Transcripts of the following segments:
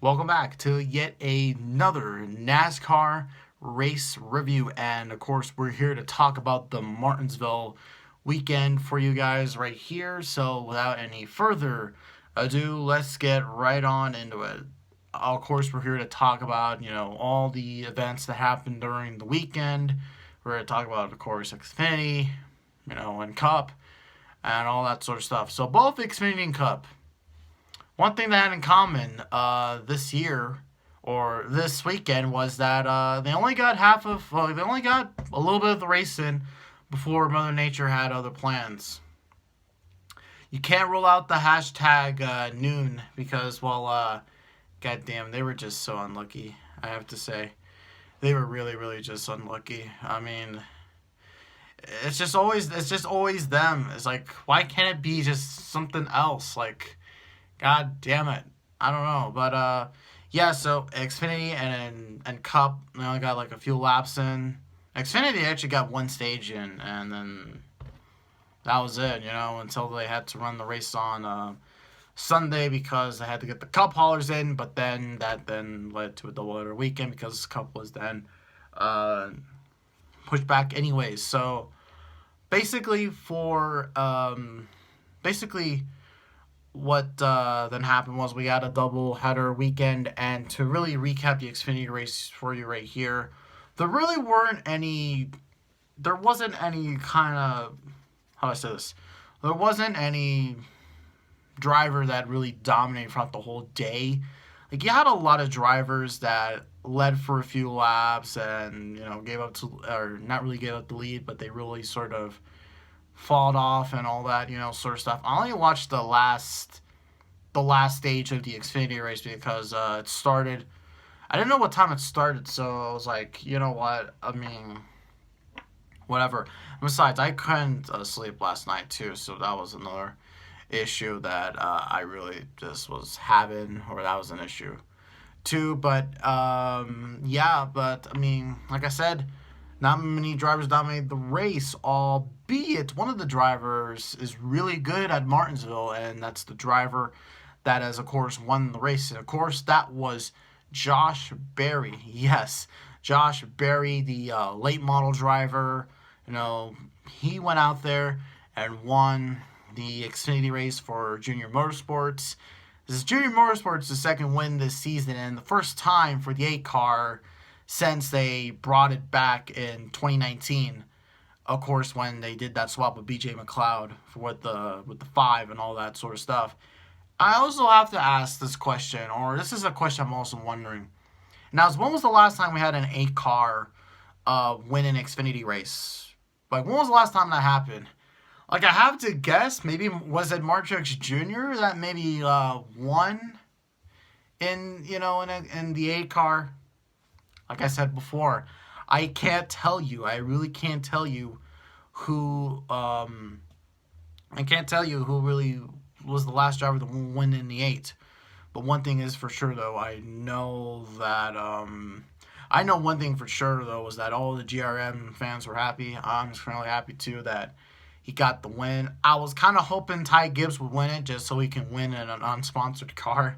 Welcome back to yet another NASCAR race review. And of course, we're here to talk about the Martinsville weekend for you guys right here. So, without any further ado, let's get right on into it. Of course, we're here to talk about, all the events that happened during the weekend. We're going to talk about, of course, Xfinity, and Cup, and all that sort of stuff. So, both Xfinity and Cup, one thing they had in common this year or this weekend was that they only got they only got a little bit of the race in before Mother Nature had other plans. You can't rule out the hashtag noon because, goddamn, they were just so unlucky, I have to say. They were really, really just unlucky. I mean, it's just always them. It's like, why can't it be just something else? Like, God damn it. I don't know. But yeah, so Xfinity and Cup, they only got like a few laps in. Xfinity actually got one stage in, and then that was it, until they had to run the race on Sunday because they had to get the Cup haulers in, but then that then led to a doubleheader weekend because Cup was then pushed back anyways. So basically what then happened was we had a double header weekend, and to really recap the Xfinity race for you right here, there wasn't any kind of, how do I say this, there wasn't any driver that really dominated throughout the whole day. Like, you had a lot of drivers that led for a few laps and, gave up to, or not really gave up the lead, but they really sort of falled off and all that, sort of stuff. I only watched the last stage of the Xfinity race because it started. I didn't know what time it started, so I was like, you know what? I mean, whatever. Besides, I couldn't sleep last night too, so that was another issue that I really just was having, or that was an issue too. But yeah, but I mean, like I said, not many drivers dominated the race, albeit one of the drivers is really good at Martinsville, and that's the driver that has, of course, won the race. And, of course, that was Josh Berry. Yes, Josh Berry, the late model driver. He went out there and won the Xfinity race for Junior Motorsports. This is Junior Motorsports' second win this season, and the first time for the 8 car since they brought it back in 2019, of course, when they did that swap with BJ McLeod with the 5 and all that sort of stuff. I also have to ask this question, or this is a question I'm also wondering. Now, when was the last time we had an 8 car win an Xfinity race? Like, when was the last time that happened? Like, I have to guess, maybe was it Martrex Jr. that maybe won in the 8 car? Like I said before, I can't tell you. I really can't tell you who. I can't tell you who really was the last driver to win in the 8. But one thing is for sure, though, I know one thing for sure, though, was that all the GRM fans were happy. I'm just really happy too that he got the win. I was kind of hoping Ty Gibbs would win it just so he can win in an unsponsored car.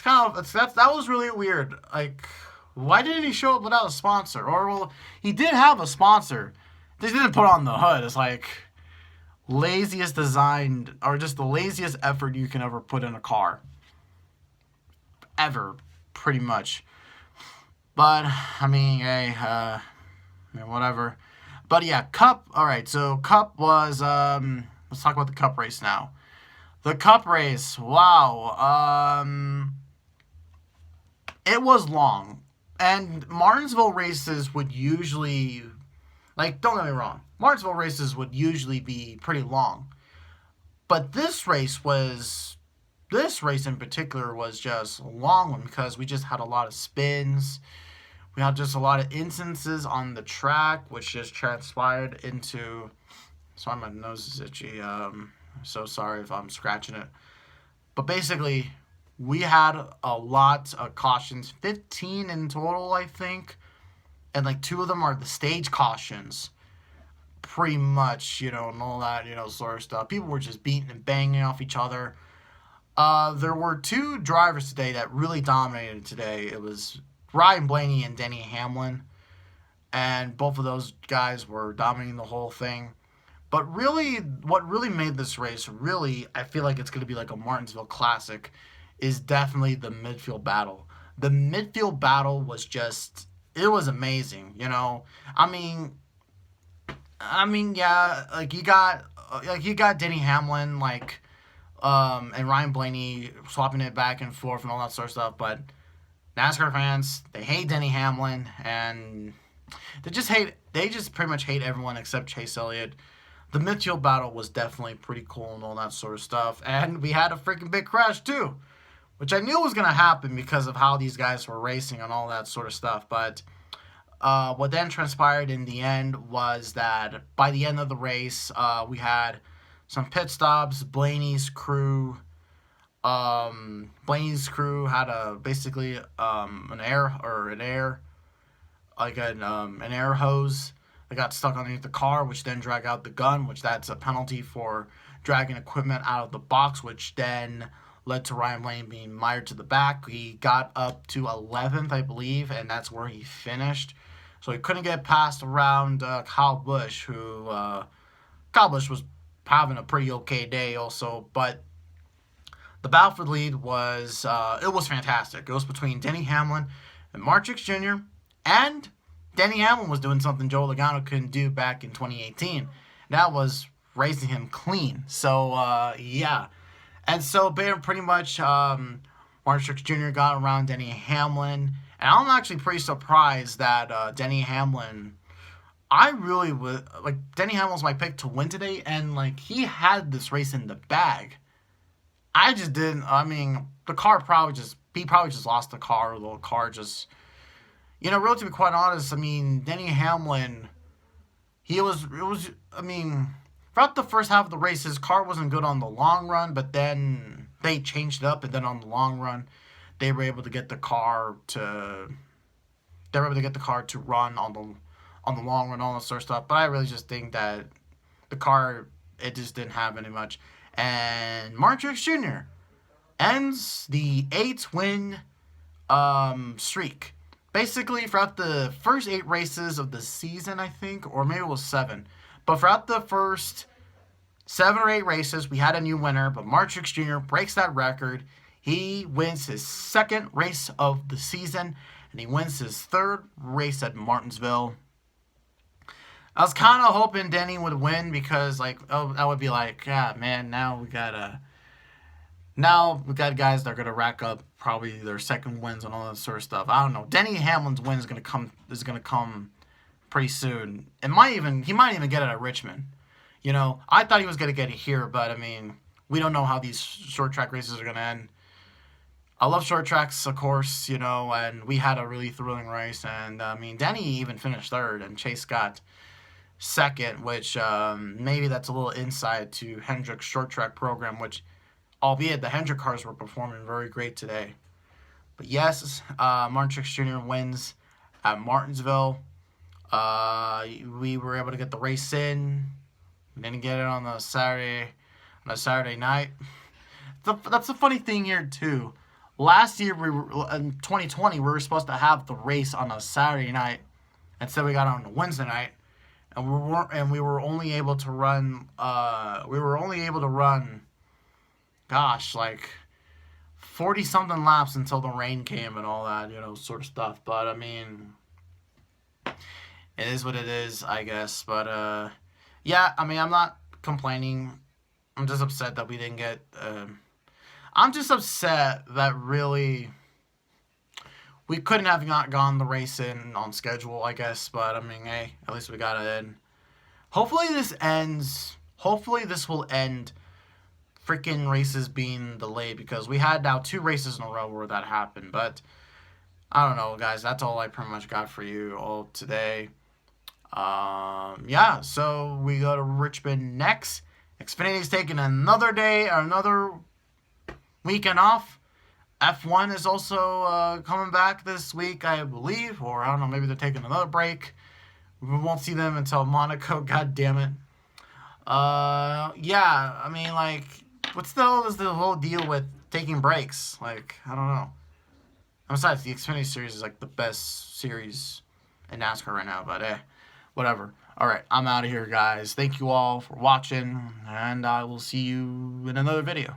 That was really weird. Like, why didn't he show up without a sponsor? Or, well, he did have a sponsor. They didn't put on the hood. It's like laziest designed, or just the laziest effort you can ever put in a car. Ever, pretty much. But, I mean, hey, whatever. But yeah, Cup, alright, so Cup was, let's talk about the Cup race now. The Cup race, wow, it was long. And Martinsville races would usually, like, don't get me wrong, Martinsville races would usually be pretty long. But this race in particular was just a long one because we just had a lot of spins. We had just a lot of instances on the track, which just transpired into, sorry, my nose is itchy. I'm so sorry if I'm scratching it. But basically, we had a lot of cautions, 15 in total, I think. And, like, 2 of them are the stage cautions. Pretty much, and all that, sort of stuff. People were just beating and banging off each other. There were two drivers today that really dominated today. It was Ryan Blaney and Denny Hamlin, and both of those guys were dominating the whole thing. But really, what really made this race really, I feel like it's going to be like a Martinsville Classic, is definitely the midfield battle. The midfield battle was just, it was amazing, you know. Yeah, you got Denny Hamlin, and Ryan Blaney swapping it back and forth and all that sort of stuff. But NASCAR fans, they hate Denny Hamlin, and they just pretty much hate everyone except Chase Elliott. The midfield battle was definitely pretty cool and all that sort of stuff. And we had a freaking big crash too, which I knew was going to happen because of how these guys were racing and all that sort of stuff. But what then transpired in the end was that by the end of the race, we had some pit stops. Blaney's crew had basically an air hose that got stuck underneath the car, which then dragged out the gun, which that's a penalty for dragging equipment out of the box, which then led to Ryan Blaney being mired to the back. He got up to 11th, I believe, and that's where he finished. So he couldn't get past around Kyle Busch, who Kyle Busch was having a pretty okay day also. But the battle for the lead was fantastic. It was between Denny Hamlin and Mark Truex Jr., and Denny Hamlin was doing something Joe Logano couldn't do back in 2018. That was racing him clean. So, yeah. And so, pretty much, Mark Truex Jr. got around Denny Hamlin. And I'm actually pretty surprised that Denny Hamlin, Denny Hamlin's my pick to win today. And, he had this race in the bag. I just didn't, the car he probably just lost the car, or the car just... really, to be quite honest, Denny Hamlin, throughout the first half of the race, his car wasn't good on the long run, but then they changed it up, and then on the long run, they were able to get the car to run on the long run, all that sort of stuff. But I really just think that the car, it just didn't have any much. And Mark Truex Jr. ends the 8-win streak. Basically, throughout the first 8 races of the season, I think, or maybe it was 7. But throughout the first 7 or 8 races, we had a new winner. But Mark Truex Jr. breaks that record. He wins his 2nd race of the season, and he wins his 3rd race at Martinsville. I was kind of hoping Denny would win because, I would be like, yeah, man, now we got guys that are gonna rack up probably their 2nd wins and all that sort of stuff. I don't know. Denny Hamlin's win is gonna come pretty soon. He might even get it at Richmond. I thought he was gonna get it here, but we don't know how these short track races are gonna end. I love short tracks, of course, and we had a really thrilling race. And Denny even finished 3rd, and Chase got 2nd, which maybe that's a little insight to Hendrick's short track program, which, albeit the Hendrick cars were performing very great today. But yes, Mark Truex Jr. wins at Martinsville. We were able to get the race in. We didn't get it on a Saturday night. That's the funny thing here too. Last year, in 2020, we were supposed to have the race on a Saturday night. Instead, we got it on a Wednesday night. And we were only able to run, gosh, 40-something laps until the rain came and all that, sort of stuff. But, it is what it is, I guess. But, yeah, I'm not complaining. I'm just upset that we didn't get, I'm just upset that really we couldn't have not gone the race in on schedule, I guess. But, hey, at least we got it in. Hopefully this will end freaking races being delayed, because we had now 2 races in a row where that happened. But I don't know, guys. That's all I pretty much got for you all today. Yeah, so we go to Richmond next. Xfinity's taking another day or another weekend off. F1 is also coming back this week, I believe, or I don't know, maybe they're taking another break. We won't see them until Monaco. God damn it. Yeah, what's the whole deal with taking breaks. Like, I don't know. Besides, the Xfinity Series is like the best series in NASCAR right now, but whatever. All right, I'm out of here, guys. Thank you all for watching, and I will see you in another video.